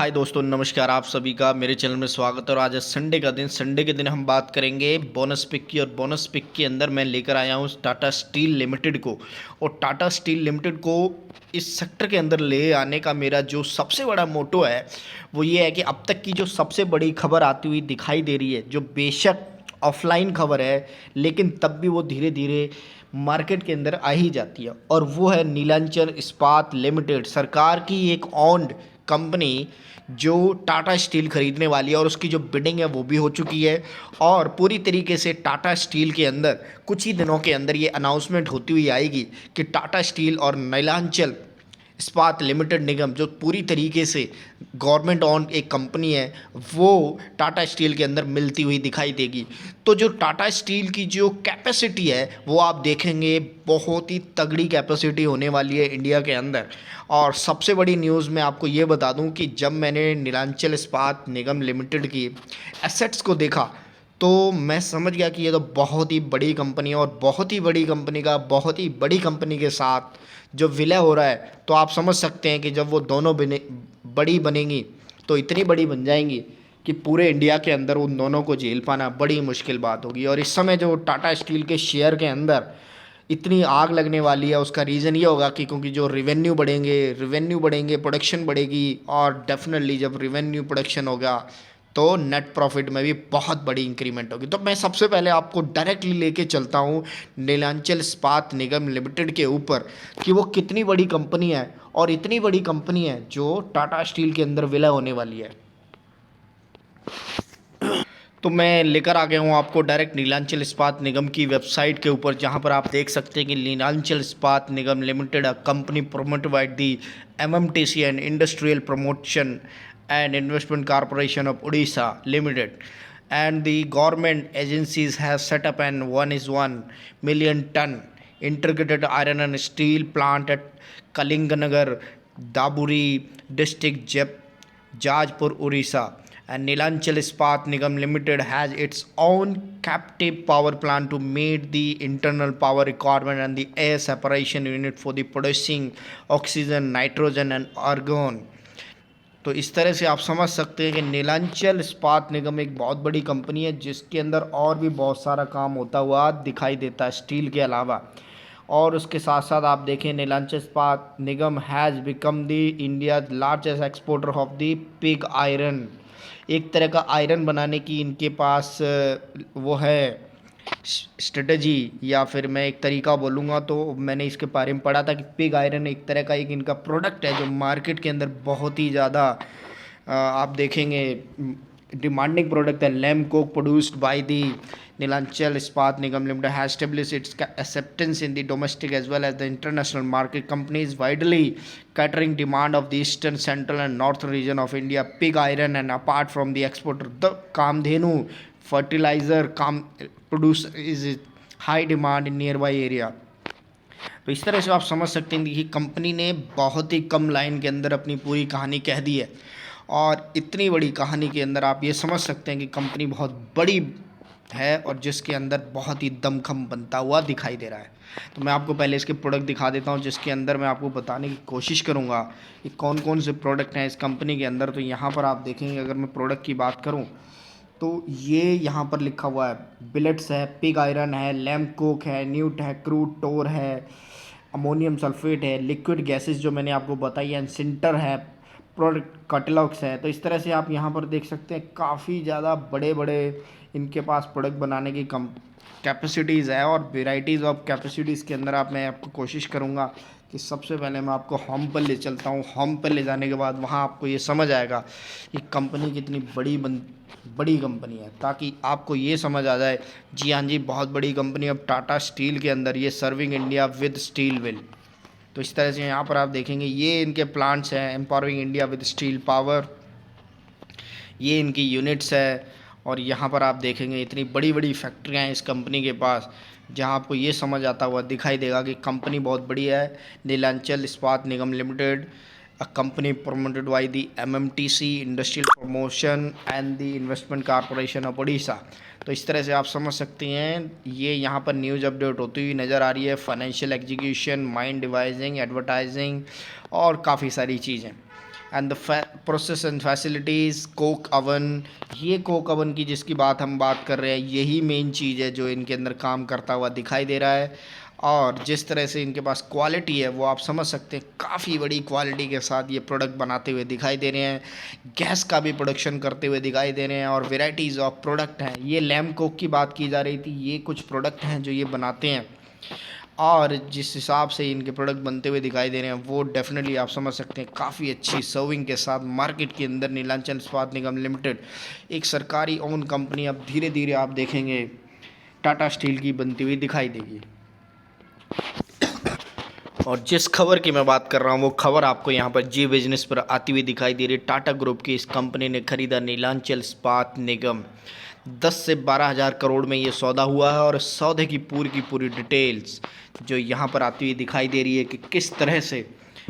हाय दोस्तों, नमस्कार। आप सभी का मेरे चैनल में स्वागत है। और आज है संडे का दिन। संडे के दिन हम बात करेंगे बोनस पिक की। और बोनस पिक के अंदर मैं लेकर आया हूँ टाटा स्टील लिमिटेड को। और टाटा स्टील लिमिटेड को इस सेक्टर के अंदर ले आने का मेरा जो सबसे बड़ा मोटो है वो ये है कि अब तक की जो सबसे बड़ी खबर आती हुई दिखाई दे रही है, जो बेशक ऑफलाइन खबर है लेकिन तब भी वो धीरे धीरे मार्केट के अंदर आ ही जाती है, और वो है नीलांचल इस्पात लिमिटेड, सरकार की एक ओन्ड कंपनी जो टाटा स्टील खरीदने वाली है। और उसकी जो बिडिंग है वो भी हो चुकी है। और पूरी तरीके से टाटा स्टील के अंदर कुछ ही दिनों के अंदर ये अनाउंसमेंट होती हुई आएगी कि टाटा स्टील और नीलांचल इस्पात लिमिटेड निगम, जो पूरी तरीके से गवर्नमेंट ऑन एक कंपनी है, वो टाटा स्टील के अंदर मिलती हुई दिखाई देगी। तो जो टाटा स्टील की जो कैपेसिटी है वो आप देखेंगे बहुत ही तगड़ी कैपेसिटी होने वाली है इंडिया के अंदर। और सबसे बड़ी न्यूज़ मैं आपको ये बता दूं कि जब मैंने नीलांचल इस्पात निगम लिमिटेड की एसेट्स को देखा तो मैं समझ गया कि ये तो बहुत ही बड़ी कंपनी है। और बहुत ही बड़ी कंपनी का बहुत ही बड़ी कंपनी के साथ जो विलय हो रहा है, तो आप समझ सकते हैं कि जब वो दोनों बड़ी बनेंगी तो इतनी बड़ी बन जाएंगी कि पूरे इंडिया के अंदर उन दोनों को झेल पाना बड़ी मुश्किल बात होगी। और इस समय जो टाटा स्टील के शेयर के अंदर इतनी आग लगने वाली है, उसका रीज़न ये होगा कि क्योंकि जो रिवेन्यू बढ़ेंगे, प्रोडक्शन बढ़ेगी। और डेफिनेटली जब रिवेन्यू प्रोडक्शन होगा तो नेट प्रॉफिट में भी बहुत बड़ी इंक्रीमेंट होगी। तो मैं सबसे पहले आपको डायरेक्टली लेके चलता हूँ नीलांचल इस्पात निगम लिमिटेड के ऊपर कि वो कितनी बड़ी कंपनी है, और इतनी बड़ी कंपनी है जो टाटा स्टील के अंदर विलय होने वाली है। तो मैं लेकर आ गया हूँ आपको डायरेक्ट नीलांचल इस्पात निगम की वेबसाइट के ऊपर, जहाँ पर आप देख सकते हैं कि Neelachal Ispat Nigam limited a company promoted by the MMTC and Industrial Promotion and Investment Corporation of Odisha Limited, and the government agencies have set up an 1:1 million ton integrated iron and steel plant at Kalinganagar, Daburi district, Jajpur, Orissa. And Neelachal Ispat Nigam Limited has its own captive power plant to meet the internal power requirement and the air separation unit for the producing oxygen, nitrogen and argon. तो इस तरह से आप समझ सकते हैं कि नीलांचल इस्पात निगम एक बहुत बड़ी कंपनी है जिसके अंदर और भी बहुत सारा काम होता हुआ दिखाई देता है स्टील के अलावा। और उसके साथ साथ आप देखें, Neelachal Ispat Nigam has become the India largest exporter of the pig iron. एक तरह का आयरन बनाने की इनके पास वो है स्ट्रेटजी, या फिर मैं एक तरीका बोलूँगा। तो मैंने इसके बारे में पढ़ा था कि पिग आयरन एक तरह का एक इनका प्रोडक्ट है जो मार्केट के अंदर बहुत ही ज़्यादा आप देखेंगे डिमांडिंग प्रोडक्ट है। Lam coke produced by the Neelachal Ispat Nigam limited has established its acceptance in the domestic as well as the international market. Company is widely catering demand of the eastern, central and northern region of India pig iron, and apart from the exporter, the Kamdhenu fertilizer produce is high demand in nearby area. तो इस तरह से आप समझ सकते हैं कि company ने बहुत ही कम लाइन के अंदर अपनी पूरी कहानी कह दी है। और इतनी बड़ी कहानी के अंदर आप ये समझ सकते हैं कि कंपनी बहुत बड़ी है और जिसके अंदर बहुत ही दमखम बनता हुआ दिखाई दे रहा है। तो मैं आपको पहले इसके प्रोडक्ट दिखा देता हूँ, जिसके अंदर मैं आपको बताने की कोशिश करूँगा कि कौन कौन से प्रोडक्ट हैं इस कंपनी के अंदर। तो यहाँ पर आप देखेंगे, अगर मैं प्रोडक्ट की बात करूँ तो ये यहाँ पर लिखा हुआ है बिलेट्स है, पिग आयरन है, लैम्प कोक है, न्यूट है, क्रूड टोर है, अमोनियम सल्फेट है, लिक्विड गैसेस जो मैंने आपको बताई है, सिंटर है, प्रोडक्ट कटलॉक्स है। तो इस तरह से आप यहाँ पर देख सकते हैं काफ़ी ज़्यादा बड़े बड़े इनके पास प्रोडक्ट बनाने की कम कैपेसिटीज़ है। और वेराइटीज़ ऑफ कैपेसिटीज़ के अंदर मैं आपको कोशिश करूँगा कि सबसे पहले मैं आपको होम पर ले चलता हूँ। होम पर ले जाने के बाद वहाँ आपको ये समझ आएगा कि कंपनी कितनी बड़ी कंपनी है, ताकि आपको ये समझ आ जाए जी हाँ जी, बहुत बड़ी कंपनी। अब टाटा स्टील के अंदर ये serving India with steel will. तो इस तरह से यहाँ पर आप देखेंगे ये इनके प्लांट्स हैं, empowering India with steel power, ये इनकी यूनिट्स है। और यहाँ पर आप देखेंगे इतनी बड़ी बड़ी फैक्ट्रियाँ हैं इस कंपनी के पास, जहाँ आपको ये समझ आता हुआ दिखाई देगा कि कंपनी बहुत बड़ी है। Neelachal Ispat Nigam limited, a company promoted by the MMTC industrial promotion and the investment corporation of Orissa. तो इस तरह से आप समझ सकते हैं, ये यहाँ पर न्यूज़ अपडेट होती हुई नज़र आ रही है। फाइनेंशियल एग्जीक्यूशन, माइंड डिवाइजिंग, एडवर्टाइजिंग और काफ़ी सारी चीज़ें। And the process and facilities, coke oven. ये कोक अवन की जिसकी हम बात कर रहे हैं, यही मेन चीज़ है जो इनके अंदर काम करता हुआ दिखाई दे रहा है। और जिस तरह से इनके पास क्वालिटी है वो आप समझ सकते हैं, काफ़ी बड़ी क्वालिटी के साथ ये प्रोडक्ट बनाते हुए दिखाई दे रहे हैं। गैस का भी प्रोडक्शन करते हुए दिखाई दे रहे हैं और वेराइटीज़ ऑफ प्रोडक्ट हैं। ये लैम कोक की बात की जा रही थी, ये कुछ प्रोडक्ट हैं जो ये बनाते हैं और जिस हिसाब से इनके प्रोडक्ट बनते हुए दिखाई दे रहे हैं वो डेफिनेटली आप समझ सकते हैं काफ़ी अच्छी सर्विंग के साथ मार्केट के अंदर नीलांचल इस्पात निगम लिमिटेड एक सरकारी ओन कंपनी अब धीरे धीरे आप देखेंगे टाटा स्टील की बनती हुई दिखाई देगी। और जिस खबर की मैं बात कर रहा हूँ वो खबर आपको यहाँ पर जी बिजनेस पर आती हुई दिखाई दे रही है। टाटा ग्रुप की इस कंपनी ने खरीदा नीलांचल इस्पात निगम। 10 से 12 हज़ार करोड़ में ये सौदा हुआ है और सौदे की पूरी डिटेल्स जो यहाँ पर आती हुई दिखाई दे रही है कि किस तरह से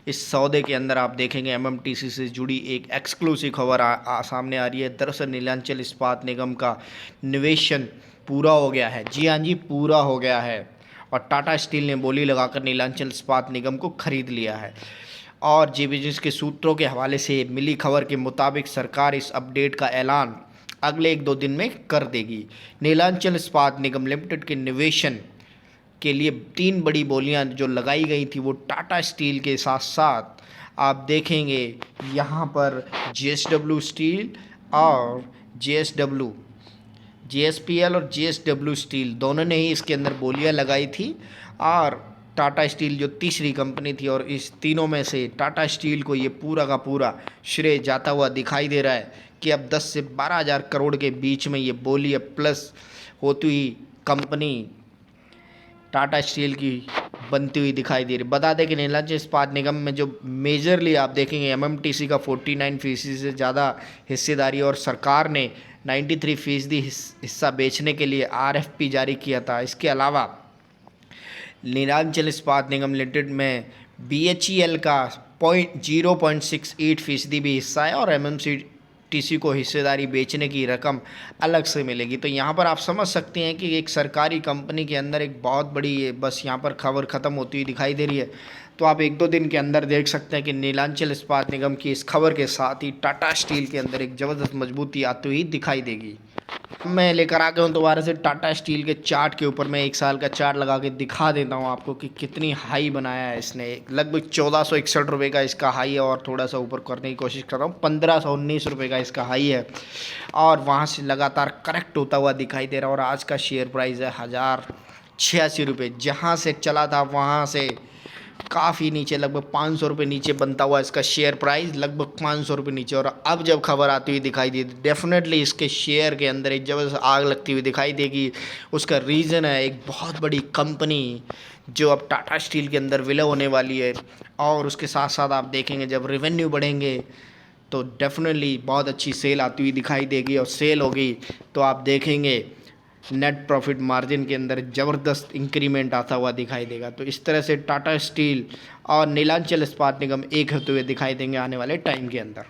इस सौदे के अंदर आप देखेंगे एमएमटीसी से जुड़ी एक एक्सक्लूसिव खबर सामने आ रही है। दरअसल नीलांचल इस्पात निगम का निवेशन पूरा हो गया है। जी हाँ जी, पूरा हो गया है और टाटा स्टील ने बोली लगाकर नीलांचल इस्पात निगम को खरीद लिया है। और जी बिजनेस के सूत्रों के हवाले से मिली खबर के मुताबिक सरकार इस अपडेट का ऐलान अगले 1-2 दिन में कर देगी। नीलांचल इस्पात निगम लिमिटेड के निवेशन के लिए 3 बड़ी बोलियां जो लगाई गई थी वो टाटा स्टील के साथ साथ आप देखेंगे यहाँ पर JSW स्टील और JSPL और JSW स्टील दोनों ने ही इसके अंदर बोलियां लगाई थी। और टाटा स्टील जो तीसरी कंपनी थी और इस तीनों में से टाटा स्टील को ये पूरा का पूरा श्रेय जाता हुआ दिखाई दे रहा है कि अब 10 से 12 हज़ार करोड़ के बीच में ये बोली प्लस होती हुई कंपनी टाटा स्टील की बनती हुई दिखाई दे रही। बता दें कि नीलांचल इस्पात निगम में जो मेजरली आप देखेंगे एमएमटीसी का 49% से ज़्यादा हिस्सेदारी और सरकार ने 93% हिस्सा बेचने के लिए RFP जारी किया था। इसके अलावा नीलांचल इस्पात निगम लिमिटेड में BHEL का 0.68% भी हिस्सा है और MMTC को हिस्सेदारी बेचने की रकम अलग से मिलेगी। तो यहाँ पर आप समझ सकते हैं कि एक सरकारी कंपनी के अंदर एक बहुत बड़ी बस यहाँ पर खबर ख़त्म होती हुई दिखाई दे रही है। तो आप 1-2 दिन के अंदर देख सकते हैं कि नीलांचल इस्पात निगम की इस खबर के साथ ही टाटा स्टील के अंदर एक ज़बरदस्त मजबूती आती हुई दिखाई देगी। मैं लेकर आ गया हूँ दोबारा से टाटा स्टील के चार्ट के ऊपर। मैं 1 साल का चार्ट लगा के दिखा देता हूँ आपको कि कितनी हाई बनाया है इसने। लगभग 1461 रुपये का इसका हाई है और थोड़ा सा ऊपर करने की कोशिश कर रहा हूँ। 1519 रुपये का इसका हाई है और वहाँ से लगातार करेक्ट होता हुआ दिखाई दे रहा है। और आज का शेयर प्राइस है 1086 रुपये। जहाँ से चला था वहाँ से काफ़ी नीचे, लगभग 500 रुपये नीचे बनता हुआ इसका शेयर प्राइस, लगभग 500 रुपये नीचे। और अब जब खबर आती हुई दिखाई दी डेफिनेटली इसके शेयर के अंदर एक ज़बरदस्त आग लगती हुई दिखाई देगी। उसका रीज़न है एक बहुत बड़ी कंपनी जो अब टाटा स्टील के अंदर विलय होने वाली है। और उसके साथ साथ आप देखेंगे जब रेवेन्यू बढ़ेंगे तो डेफिनेटली बहुत अच्छी सेल आती हुई दिखाई देगी। और सेल होगी तो आप देखेंगे नेट प्रॉफिट मार्जिन के अंदर ज़बरदस्त इंक्रीमेंट आता हुआ दिखाई देगा। तो इस तरह से टाटा स्टील और नीलांचल इस्पात निगम एक होते हुए दिखाई देंगे आने वाले टाइम के अंदर।